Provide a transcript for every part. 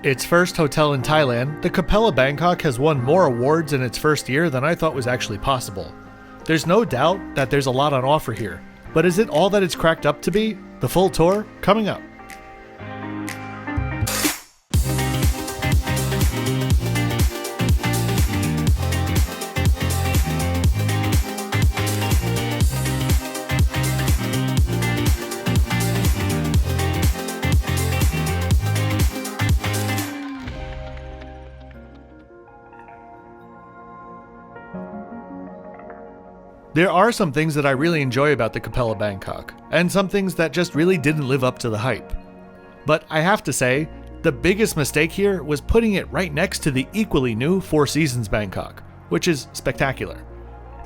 Its first hotel in Thailand, the Capella Bangkok has won more awards in its first year than I thought was actually possible. There's no doubt that there's a lot on offer here, but is it all that it's cracked up to be? The full tour, coming up. There are some things that I really enjoy about the Capella Bangkok, and some things that just really didn't live up to the hype. But I have to say, the biggest mistake here was putting it right next to the equally new Four Seasons Bangkok, which is spectacular.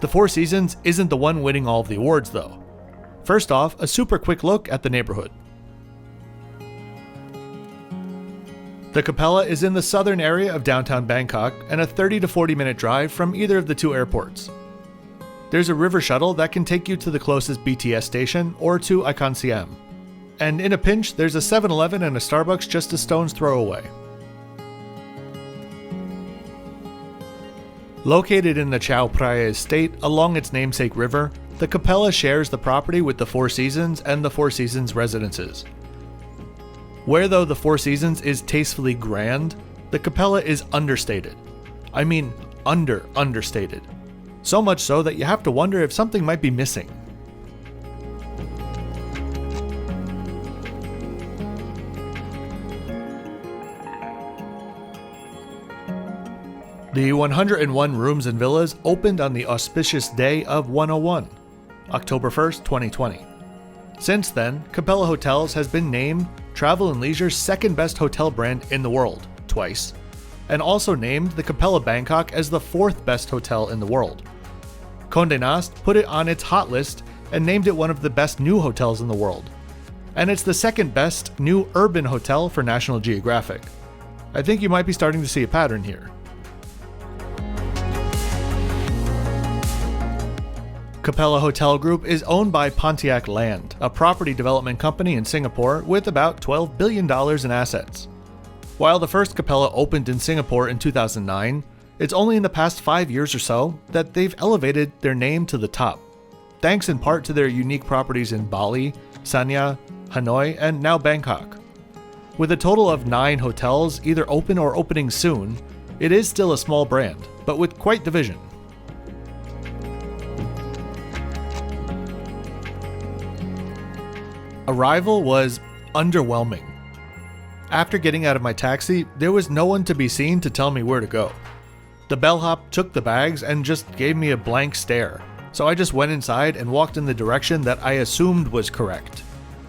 The Four Seasons isn't the one winning all of the awards though. First off, a super quick look at the neighborhood. The Capella is in the southern area of downtown Bangkok and a 30 to 40 minute drive from either of the two airports. There's a river shuttle that can take you to the closest BTS station or to Icon Siam. And in a pinch, there's a 7-Eleven and a Starbucks just a stone's throw away. Located in the Chao Phraya estate along its namesake river, the Capella shares the property with the Four Seasons and the Four Seasons residences. Where though the Four Seasons is tastefully grand, the Capella is understated. I mean understated. So much so that you have to wonder if something might be missing. The 101 rooms and villas opened on the auspicious day of 101, October 1st, 2020. Since then, Capella Hotels has been named Travel + Leisure's second best hotel brand in the world, twice, and also named the Capella Bangkok as the fourth best hotel in the world. Condé Nast put it on its hot list and named it one of the best new hotels in the world. And it's the second best new urban hotel for National Geographic. I think you might be starting to see a pattern here. Capella Hotel Group is owned by Pontiac Land, a property development company in Singapore with about $12 billion in assets. While the first Capella opened in Singapore in 2009, it's only in the past 5 years or so that they've elevated their name to the top, thanks in part to their unique properties in Bali, Sanya, Hanoi, and now Bangkok. With a total of 9 hotels either open or opening soon, it is still a small brand, but with quite the vision. Arrival was underwhelming. After getting out of my taxi, there was no one to be seen to tell me where to go. The bellhop took the bags and just gave me a blank stare, so I just went inside and walked in the direction that I assumed was correct.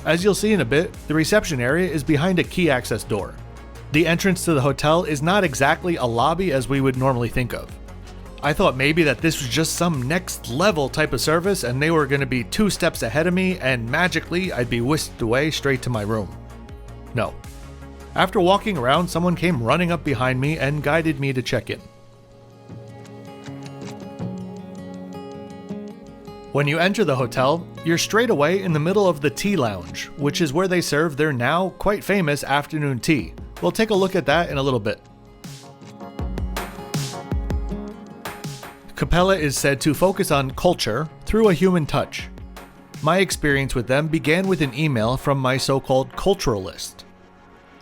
As you'll see in a bit, the reception area is behind a key access door. The entrance to the hotel is not exactly a lobby as we would normally think of. I thought maybe that this was just some next level type of service and they were going to be 2 steps ahead of me and magically I'd be whisked away straight to my room. No. After walking around, someone came running up behind me and guided me to check in. When you enter the hotel, you're straight away in the middle of the tea lounge, which is where they serve their now quite famous afternoon tea. We'll take a look at that in a little bit. Capella is said to focus on culture through a human touch. My experience with them began with an email from my so-called culturalist.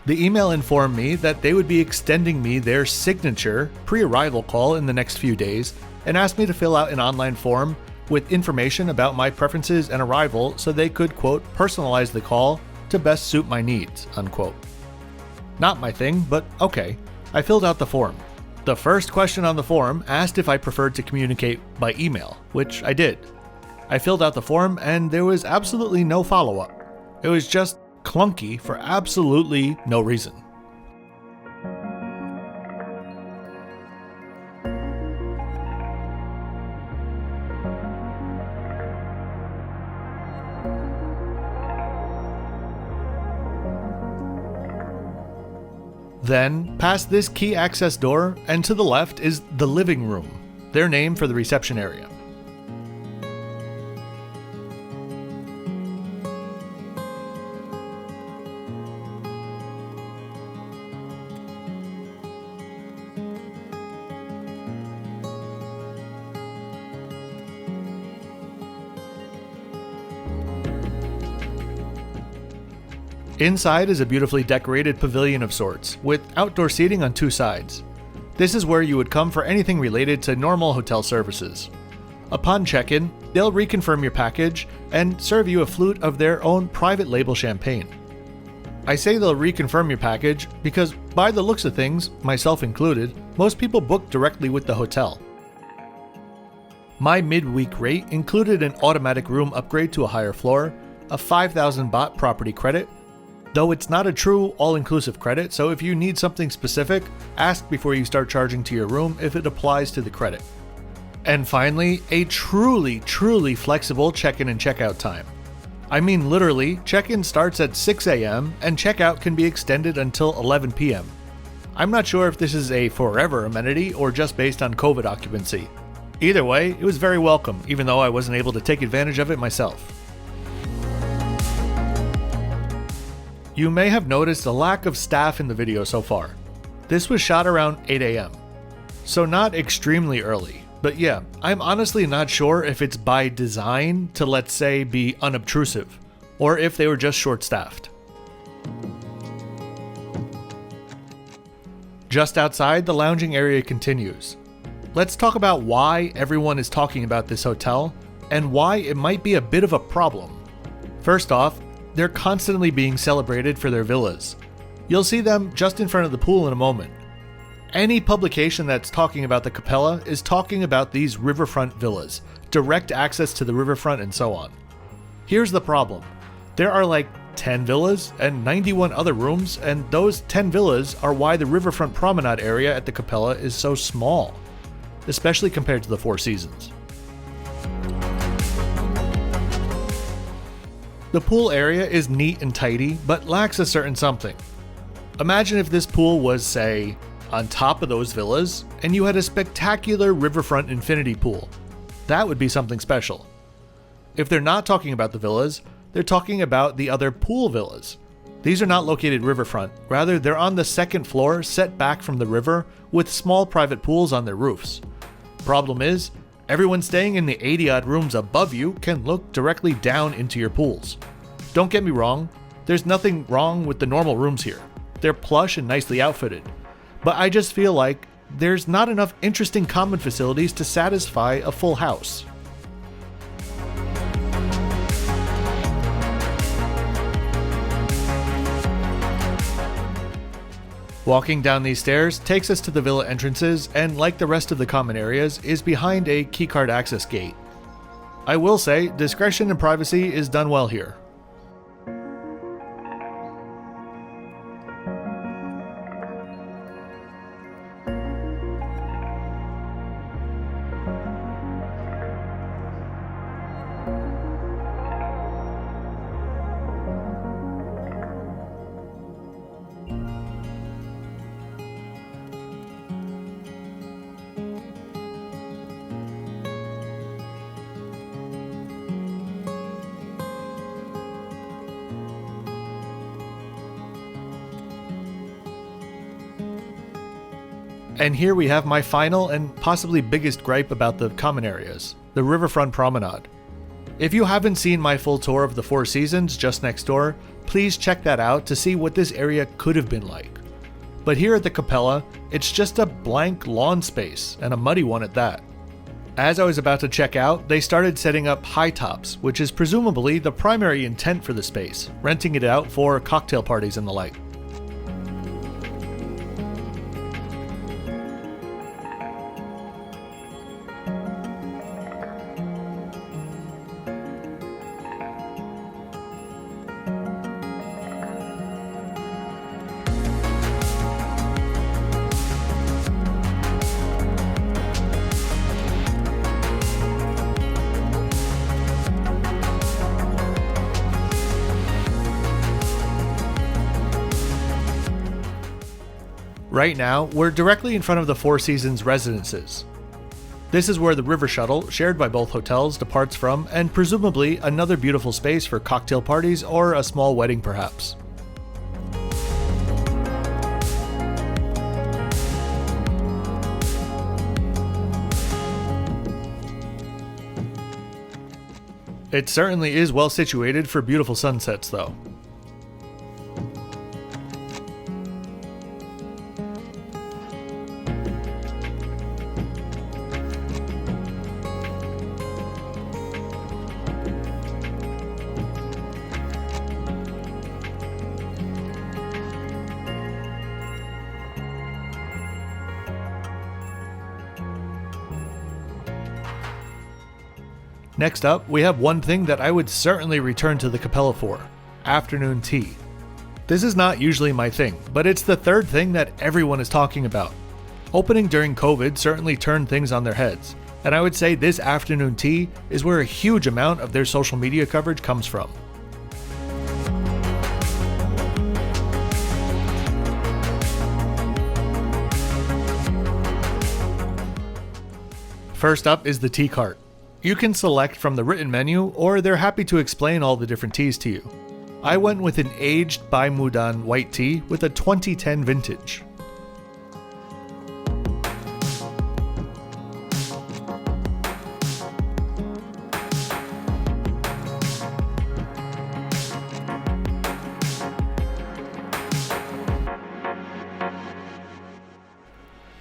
The email informed me that they would be extending me their signature pre-arrival call in the next few days and asked me to fill out an online form with information about my preferences and arrival so they could, quote, personalize the call to best suit my needs, unquote. Not my thing, but okay. I filled out the form. The first question on the form asked if I preferred to communicate by email, which I did. I filled out the form and there was absolutely no follow-up. It was just clunky for absolutely no reason. Then, past this key access door, and to the left is the living room, their name for the reception area. Inside is a beautifully decorated pavilion of sorts, with outdoor seating on two sides. This is where you would come for anything related to normal hotel services. Upon check-in, they'll reconfirm your package and serve you a flute of their own private label champagne. I say they'll reconfirm your package because by the looks of things, myself included, most people book directly with the hotel. My midweek rate included an automatic room upgrade to a higher floor, a 5,000 baht property credit, though it's not a true all-inclusive credit, so if you need something specific, ask before you start charging to your room if it applies to the credit. And finally, a truly flexible check-in and check-out time. I mean literally, check-in starts at 6 a.m. and check-out can be extended until 11 p.m. I'm not sure if this is a forever amenity or just based on COVID occupancy. Either way, it was very welcome, even though I wasn't able to take advantage of it myself. You may have noticed a lack of staff in the video so far. This was shot around 8 a.m. So not extremely early, but yeah, I'm honestly not sure if it's by design to, let's say, be unobtrusive, or if they were just short-staffed. Just outside, the lounging area continues. Let's talk about why everyone is talking about this hotel, and why it might be a bit of a problem. First off, they're constantly being celebrated for their villas. You'll see them just in front of the pool in a moment. Any publication that's talking about the Capella is talking about these riverfront villas, direct access to the riverfront and so on. Here's the problem. There are like 10 villas and 91 other rooms, and those 10 villas are why the Riverfront Promenade area at the Capella is so small, especially compared to the Four Seasons. The pool area is neat and tidy, but lacks a certain something. Imagine if this pool was, say, on top of those villas, and you had a spectacular riverfront infinity pool. That would be something special. If they're not talking about the villas, they're talking about the other pool villas. These are not located riverfront, rather they're on the second floor set back from the river with small private pools on their roofs. Problem is, everyone staying in the 80-odd rooms above you can look directly down into your pools. Don't get me wrong, there's nothing wrong with the normal rooms here. They're plush and nicely outfitted. But I just feel like there's not enough interesting common facilities to satisfy a full house. Walking down these stairs takes us to the villa entrances, and like the rest of the common areas, is behind a keycard access gate. I will say, discretion and privacy is done well here. And here we have my final and possibly biggest gripe about the common areas, the Riverfront Promenade. If you haven't seen my full tour of the Four Seasons just next door, please check that out to see what this area could have been like. But here at the Capella, it's just a blank lawn space, and a muddy one at that. As I was about to check out, they started setting up high tops, which is presumably the primary intent for the space, renting it out for cocktail parties and the like. Right now, we're directly in front of the Four Seasons residences. This is where the river shuttle, shared by both hotels, departs from, and presumably another beautiful space for cocktail parties or a small wedding perhaps. It certainly is well situated for beautiful sunsets though. Next up, we have one thing that I would certainly return to the Capella for: afternoon tea. This is not usually my thing, but it's the third thing that everyone is talking about. Opening during COVID certainly turned things on their heads, and I would say this afternoon tea is where a huge amount of their social media coverage comes from. First up is the tea cart. You can select from the written menu, or they're happy to explain all the different teas to you. I went with an aged Bai Mudan white tea with a 2010 vintage.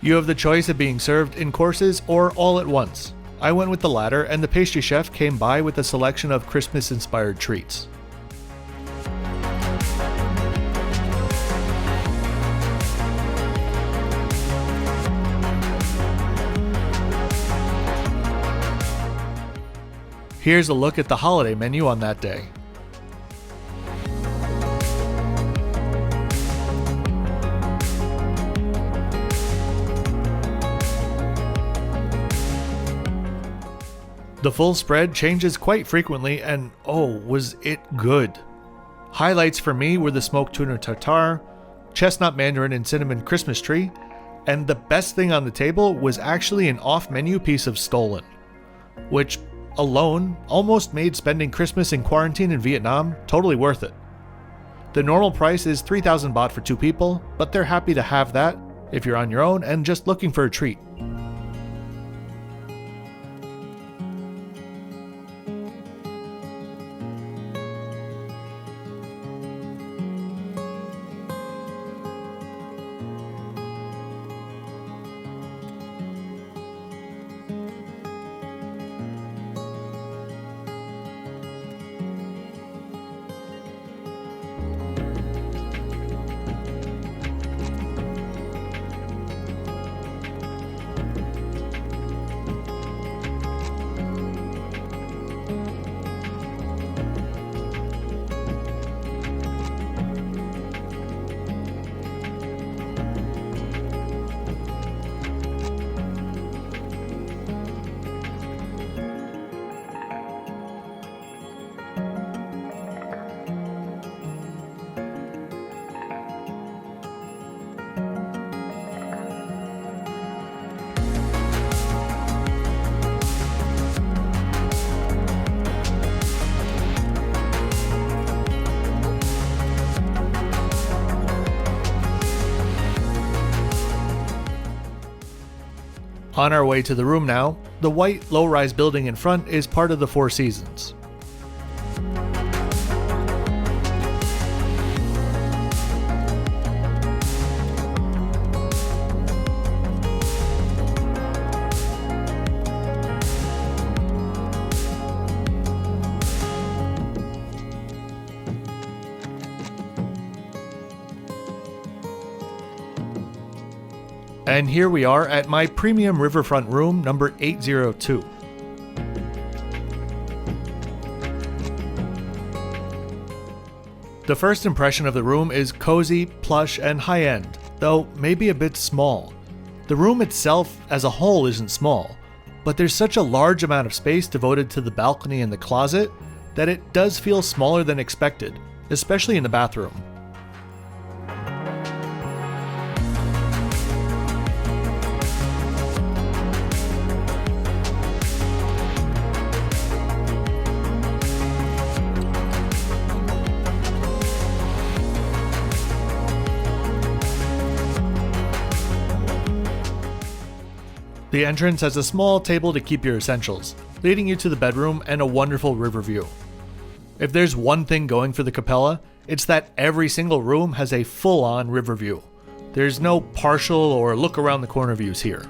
You have the choice of being served in courses or all at once. I went with the latter, and the pastry chef came by with a selection of Christmas-inspired treats. Here's a look at the holiday menu on that day. The full spread changes quite frequently, and oh, was it good. Highlights for me were the smoked tuna tartare, chestnut mandarin and cinnamon Christmas tree, and the best thing on the table was actually an off-menu piece of stollen, which alone almost made spending Christmas in quarantine in Vietnam totally worth it. The normal price is 3,000 baht for 2 people, but they're happy to have that if you're on your own and just looking for a treat. On our way to the room now, the white low-rise building in front is part of the Four Seasons. And here we are at my premium riverfront room number 802. The first impression of the room is cozy, plush, and high-end, though maybe a bit small. The room itself as a whole isn't small, but there's such a large amount of space devoted to the balcony and the closet that it does feel smaller than expected, especially in the bathroom. The entrance has a small table to keep your essentials, leading you to the bedroom and a wonderful river view. If there's one thing going for the Capella, it's that every single room has a full-on river view. There's no partial or look around the corner views here.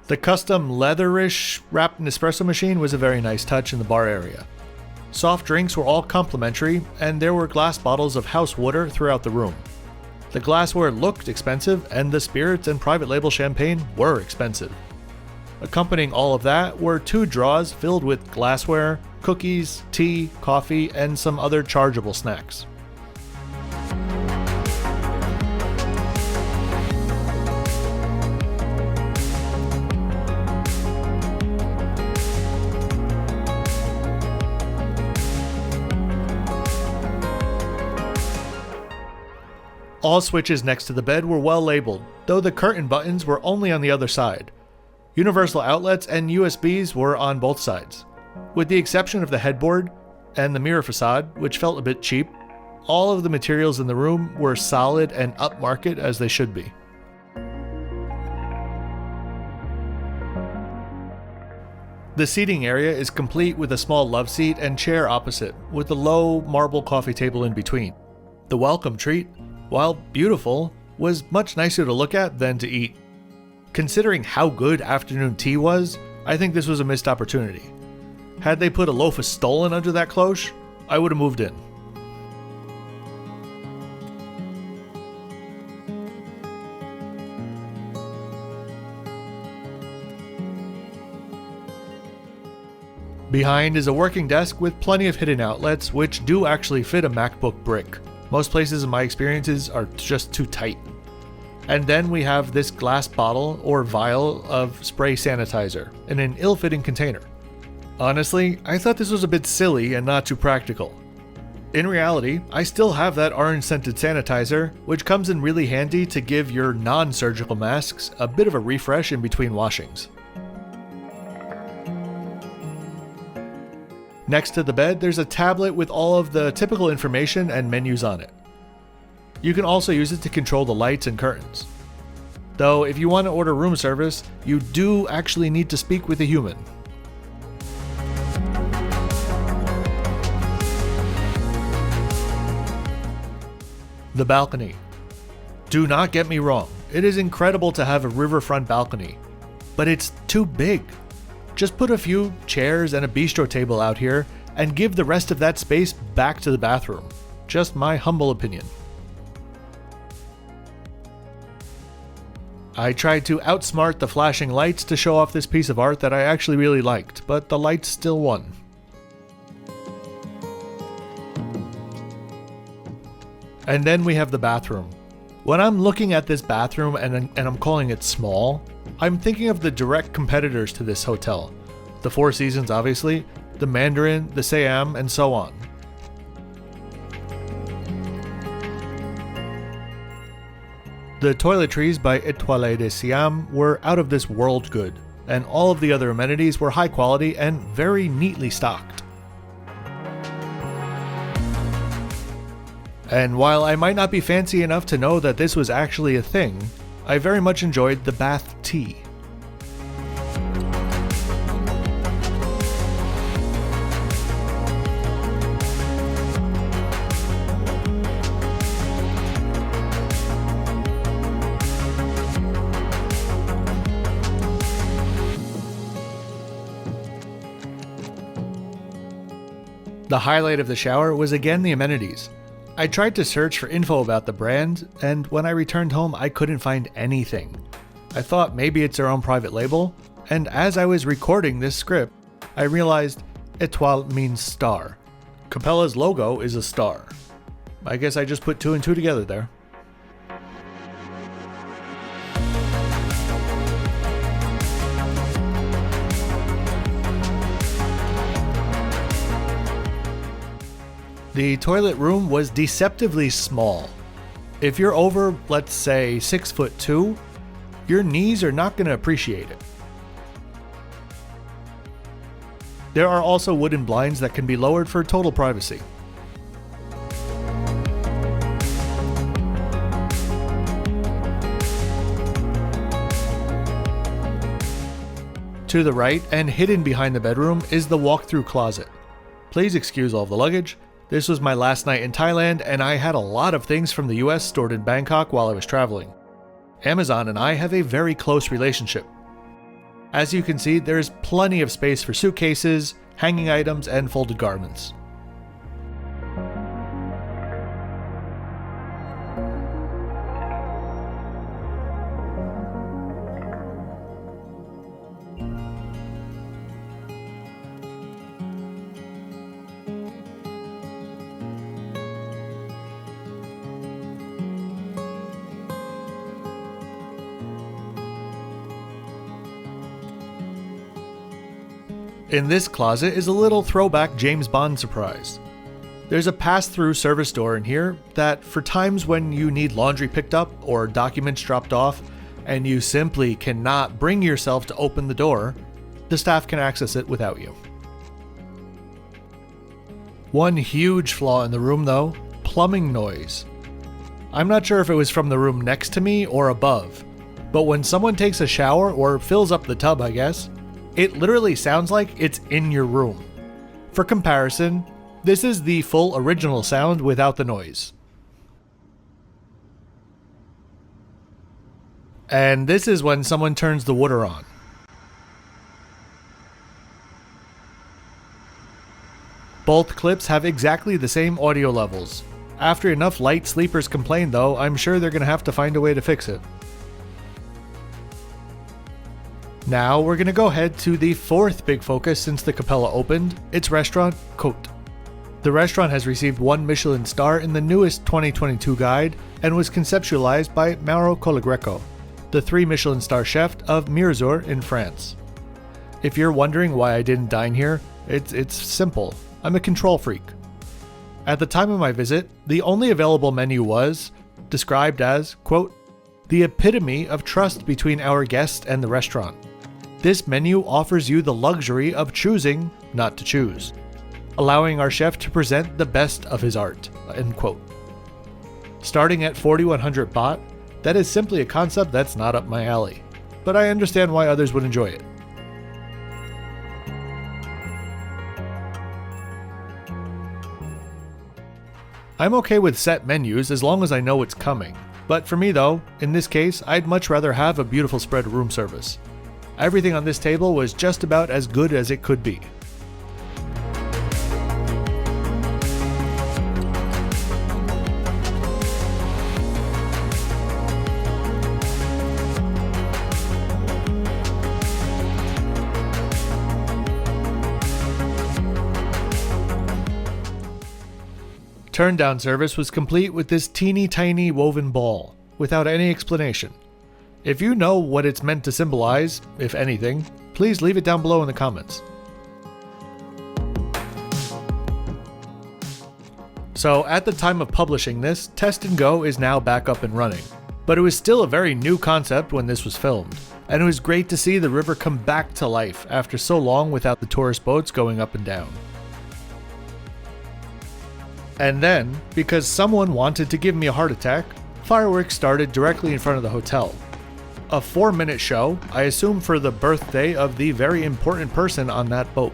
The custom leatherish wrapped Nespresso machine was a very nice touch in the bar area. Soft drinks were all complimentary, and there were glass bottles of house water throughout the room. The glassware looked expensive, and the spirits and private label champagne were expensive. Accompanying all of that were 2 drawers filled with glassware, cookies, tea, coffee, and some other chargeable snacks. All switches next to the bed were well labeled, though the curtain buttons were only on the other side. Universal outlets and USBs were on both sides. With the exception of the headboard and the mirror facade, which felt a bit cheap, all of the materials in the room were solid and upmarket as they should be. The seating area is complete with a small love seat and chair opposite, with a low marble coffee table in between. The welcome treat, while beautiful, was much nicer to look at than to eat. Considering how good afternoon tea was, I think this was a missed opportunity. Had they put a loaf of stollen under that cloche, I would have moved in. Behind is a working desk with plenty of hidden outlets, which do actually fit a MacBook brick. Most places in my experiences are just too tight. And then we have this glass bottle or vial of spray sanitizer in an ill-fitting container. Honestly, I thought this was a bit silly and not too practical. In reality, I still have that orange-scented sanitizer, which comes in really handy to give your non-surgical masks a bit of a refresh in between washings. Next to the bed, there's a tablet with all of the typical information and menus on it. You can also use it to control the lights and curtains. Though, if you want to order room service, you do actually need to speak with a human. The balcony. Do not get me wrong, it is incredible to have a riverfront balcony, but it's too big. Just put a few chairs and a bistro table out here and give the rest of that space back to the bathroom. Just my humble opinion. I tried to outsmart the flashing lights to show off this piece of art that I actually really liked, but the lights still won. And then we have the bathroom. When I'm looking at this bathroom and I'm calling it small, I'm thinking of the direct competitors to this hotel. The Four Seasons, obviously, the Mandarin, the Siam, and so on. The toiletries by Étoile de Siam were out of this world good, and all of the other amenities were high quality and very neatly stocked. And while I might not be fancy enough to know that this was actually a thing, I very much enjoyed the bath tea. The highlight of the shower was again the amenities. I tried to search for info about the brand, and when I returned home I couldn't find anything. I thought maybe it's their own private label, and as I was recording this script, I realized Étoile means star. Capella's logo is a star. I guess I just put 2 and 2 together there. The toilet room was deceptively small. If you're over, let's say, 6'2", your knees are not going to appreciate it. There are also wooden blinds that can be lowered for total privacy. To the right and hidden behind the bedroom is the walk-through closet. Please excuse all of the luggage. This was my last night in Thailand, and I had a lot of things from the US stored in Bangkok while I was traveling. Amazon and I have a very close relationship. As you can see, there is plenty of space for suitcases, hanging items, and folded garments. In this closet is a little throwback James Bond surprise. There's a pass-through service door in here that, for times when you need laundry picked up or documents dropped off, and you simply cannot bring yourself to open the door, the staff can access it without you. One huge flaw in the room though, plumbing noise. I'm not sure if it was from the room next to me or above, but when someone takes a shower or fills up the tub, I guess, it literally sounds like it's in your room. For comparison, this is the full original sound without the noise. And this is when someone turns the water on. Both clips have exactly the same audio levels. After enough light sleepers complain though, I'm sure they're gonna have to find a way to fix it. Now we're going to go ahead to the fourth big focus since the Capella opened, its restaurant, Côte. The restaurant has received 1 Michelin star in the newest 2022 guide and was conceptualized by Mauro Colagreco, the 3 Michelin star chef of Mirzur in France. If you're wondering why I didn't dine here, it's simple. I'm a control freak. At the time of my visit, the only available menu was described as, quote, the epitome of trust between our guest and the restaurant. This menu offers you the luxury of choosing not to choose, allowing our chef to present the best of his art, end quote. Starting at 4,100 baht, that is simply a concept that's not up my alley, but I understand why others would enjoy it. I'm okay with set menus as long as I know what's coming, but for me though, in this case, I'd much rather have a beautiful spread room service. Everything on this table was just about as good as it could be. Turndown service was complete with this teeny tiny woven ball, without any explanation. If you know what it's meant to symbolize, if anything, please leave it down below in the comments. So at the time of publishing this, Test and Go is now back up and running, but it was still a very new concept when this was filmed, and it was great to see the river come back to life after so long without the tourist boats going up and down. And then, because someone wanted to give me a heart attack, fireworks started directly in front of the hotel. A 4-minute show, I assume for the birthday of the very important person on that boat.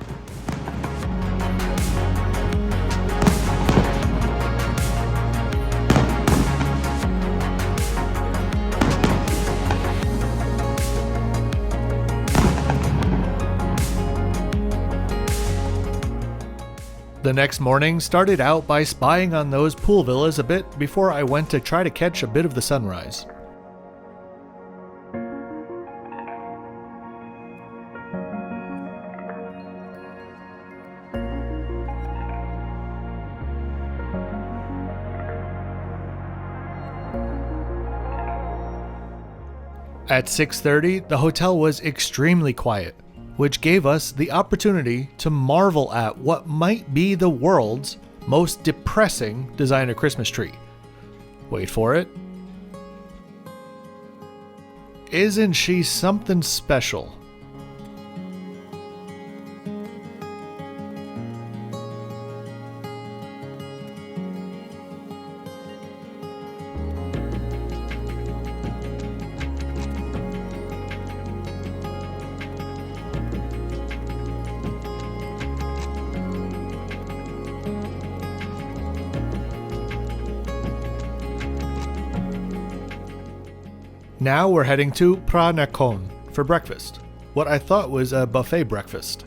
The next morning started out by spying on those pool villas a bit before I went to try to catch a bit of the sunrise. At 6:30, the hotel was extremely quiet, which gave us the opportunity to marvel at what might be the world's most depressing designer Christmas tree. Wait for it. Isn't she something special? Now we're heading to Phra Nakhon for breakfast. what I thought was a buffet breakfast.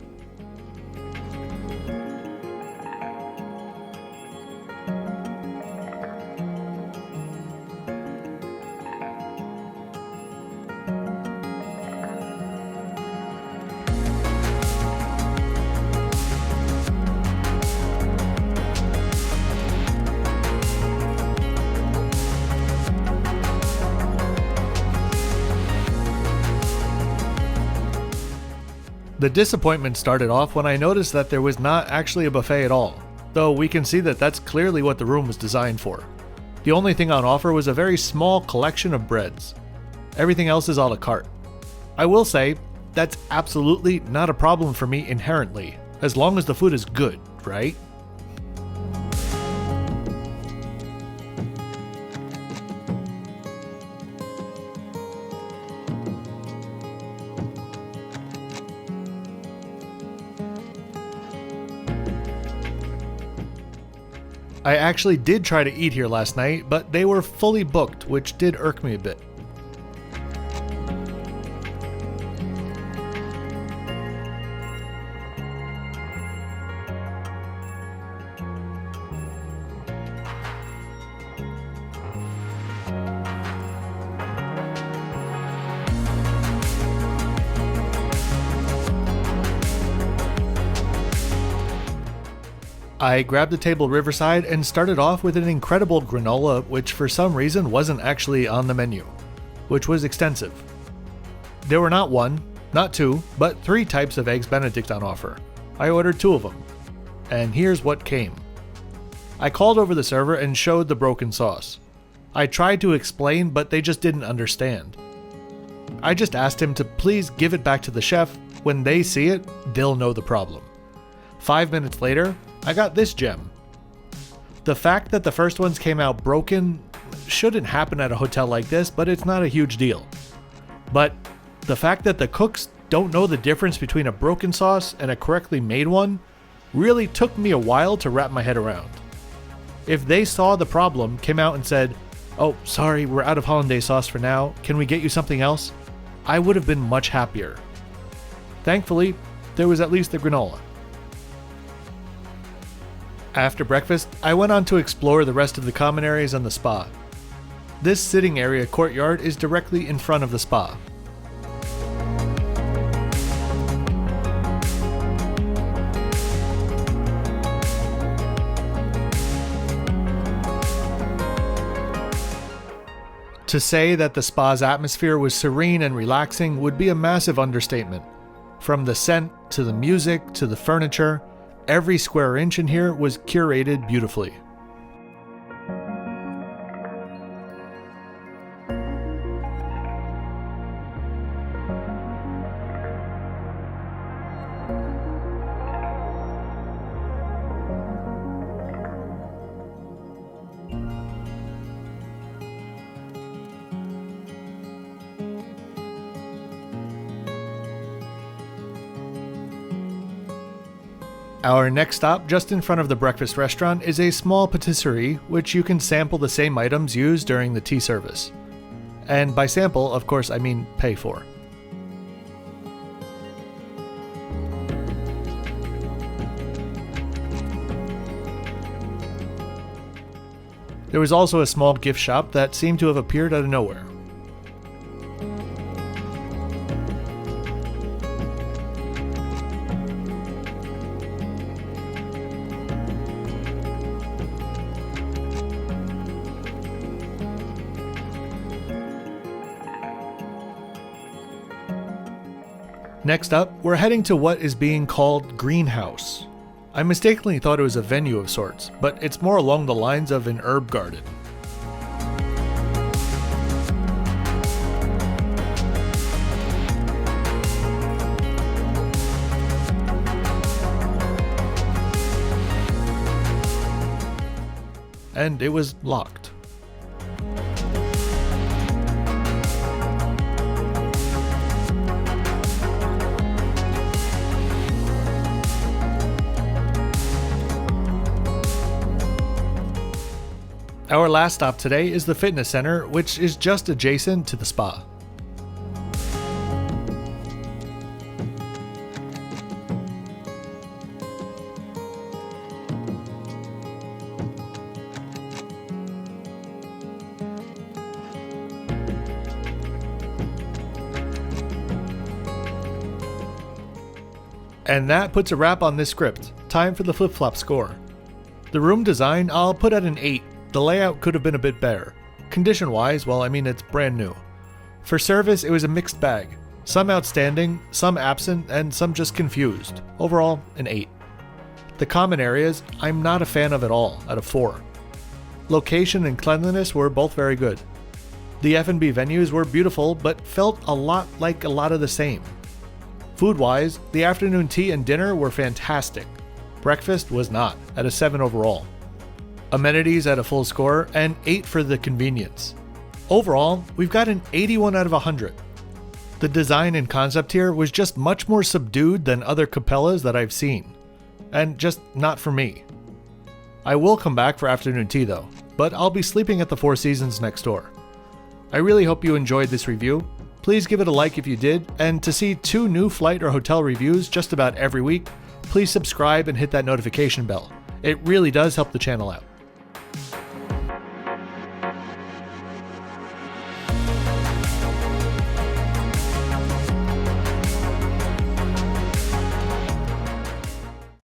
The disappointment started off when I noticed that there was not actually a buffet at all, though we can see that that's clearly what the room was designed for. The only thing on offer was a very small collection of breads. Everything else is a la carte. I will say, that's absolutely not a problem for me inherently, as long as the food is good, right? I actually did try to eat here last night, but they were fully booked, which did irk me a bit. I grabbed a table riverside and started off with an incredible granola, which for some reason wasn't actually on the menu, which was extensive. There were not one, not two, but 3 types of eggs Benedict on offer. I ordered 2 of them, and here's what came. I called over the server and showed the broken sauce. I tried to explain, but they just didn't understand. I just asked him to please give it back to the chef. When they see it, they'll know the problem. 5 minutes later, I got this gem. The fact that the first ones came out broken shouldn't happen at a hotel like this, but it's not a huge deal. But the fact that the cooks don't know the difference between a broken sauce and a correctly made one really took me a while to wrap my head around. If they saw the problem, came out and said, "Oh, sorry, we're out of hollandaise sauce for now. Can we get you something else?" I would have been much happier. Thankfully, there was at least the granola. After breakfast, I went on to explore the rest of the common areas and the spa. This sitting area courtyard is directly in front of the spa. To say that the spa's atmosphere was serene and relaxing would be a massive understatement. From the scent, to the music, to the furniture, every square inch in here was curated beautifully. Our next stop, just in front of the breakfast restaurant, is a small patisserie, which you can sample the same items used during the tea service. And by sample, of course, I mean pay for. There was also a small gift shop that seemed to have appeared out of nowhere. Next up, we're heading to what is being called Greenhouse. I mistakenly thought it was a venue of sorts, but it's more along the lines of an herb garden. And it was locked. Our last stop today is the fitness center, which is just adjacent to the spa. And that puts a wrap on this script. Time for the flip-flop score. The room design, I'll put at an 8. The layout could have been a bit better. Condition-wise, well, I mean, it's brand new. For service, it was a mixed bag. Some outstanding, some absent, and some just confused. Overall, an 8. The common areas, I'm not a fan of at all, at a 4. Location and cleanliness were both very good. The F&B venues were beautiful, but felt a lot like a lot of the same. Food-wise, the afternoon tea and dinner were fantastic. Breakfast was not, at a 7 overall. Amenities at a full score, and 8 for the convenience. Overall, we've got an 81 out of 100. The design and concept here was just much more subdued than other Capellas that I've seen. And just not for me. I will come back for afternoon tea though, but I'll be sleeping at the Four Seasons next door. I really hope you enjoyed this review. Please give it a like if you did, and to see 2 new flight or hotel reviews just about every week, please subscribe and hit that notification bell. It really does help the channel out.